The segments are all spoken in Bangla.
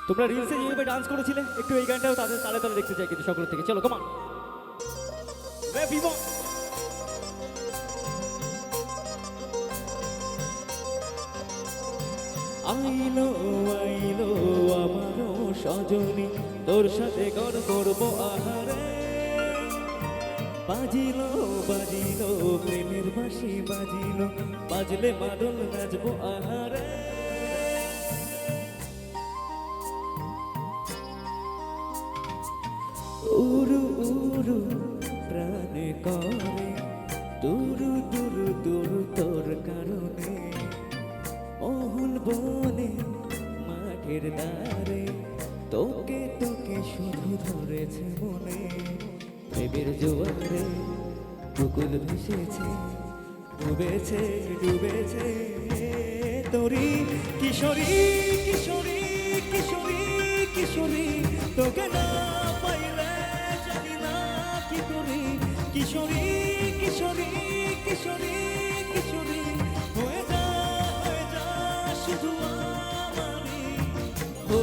তোমরা রিলসে যেভাবে ডান্স করেছিলে একটু এই গানটাও তাদের তালে তালে দেখতে চাই কিন্তু সকলের থেকে। চলো কমান রে বিমো। আইলো আইলো আমারও সজনী, তোর সাথে গর করবো আহারে। বাজিলো বাজিলো প্রেমের বাঁশি বাজিলো, বাজলে মাদল নাচবো আহারে। উরু উরু প্রাণে করে দুরু দুরু দুরু তোর কারণে। মহল বনে মাঠের দ্বারে তোকে তোকে শুধু ধরেছে মনে। প্রেমের জোয়ারে বুকুল ভেসেছে, ডুবেছে ডুবেছে তোরি কিশোরী কিশোরী কিশোরী কিশোরী। তোকে না পাইলে জানি না কি করি। কিশোরী কিশোরী কিশোরী কিশোরী হয়ে যা শুধু আমারই। ও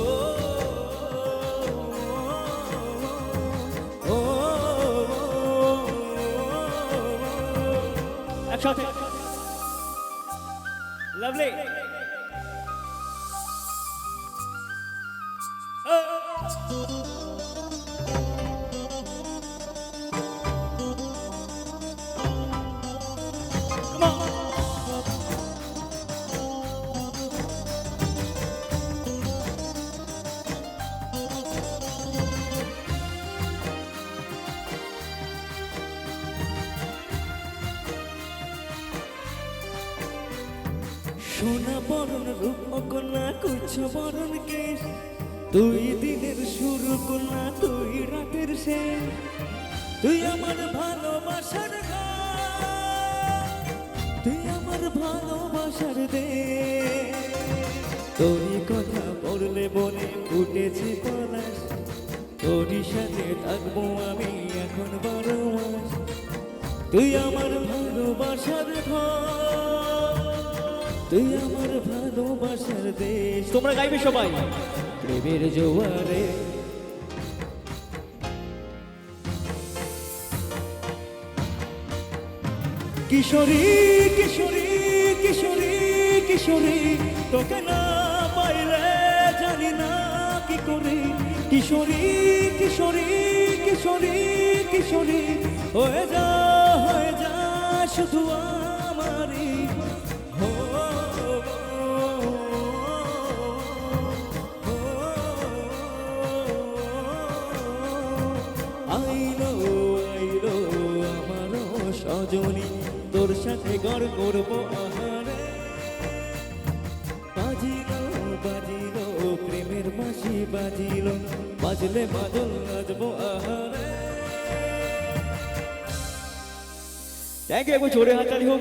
ও একসাথে লাভলি। সোনা বরণ রূপ কন্যা কুচ্ছ বরণ কেশ, তুই দিনের শুরু কন্যা তুই রাতের শেষ। তুই আমার ভালোবাসার গান, তুই আমার ভালোবাসার দেশ। তোরই কথা পড়লে বলে ফুটেছে পলাশ, তোরই সাথে থাকবো আমি এখন 12 মাস। তুই আমার ভালোবাসার ঘর, তুই আমার ভালোবাসার দেশ। তোমরা গাইবে সবাই প্রেমের জোয়ারে। কিশোরী কিশোরী কিশোরী কিশোরী তোকে না পাইলে জানি না কি করি। কিশোরী কিশোরী কিশোরী কিশোরী হয়ে যা শুধু আমারই। আইলো আইলো আমারও সজনী, তোর সাথে গড় করবো আহারে। বাজিলো বাজিলো প্রেমের বাঁশি বাজিলো, বাজলে মাদল নাচবো আহারে। থ্যাংক ইউ, একবার জোরে হাততালি হোক।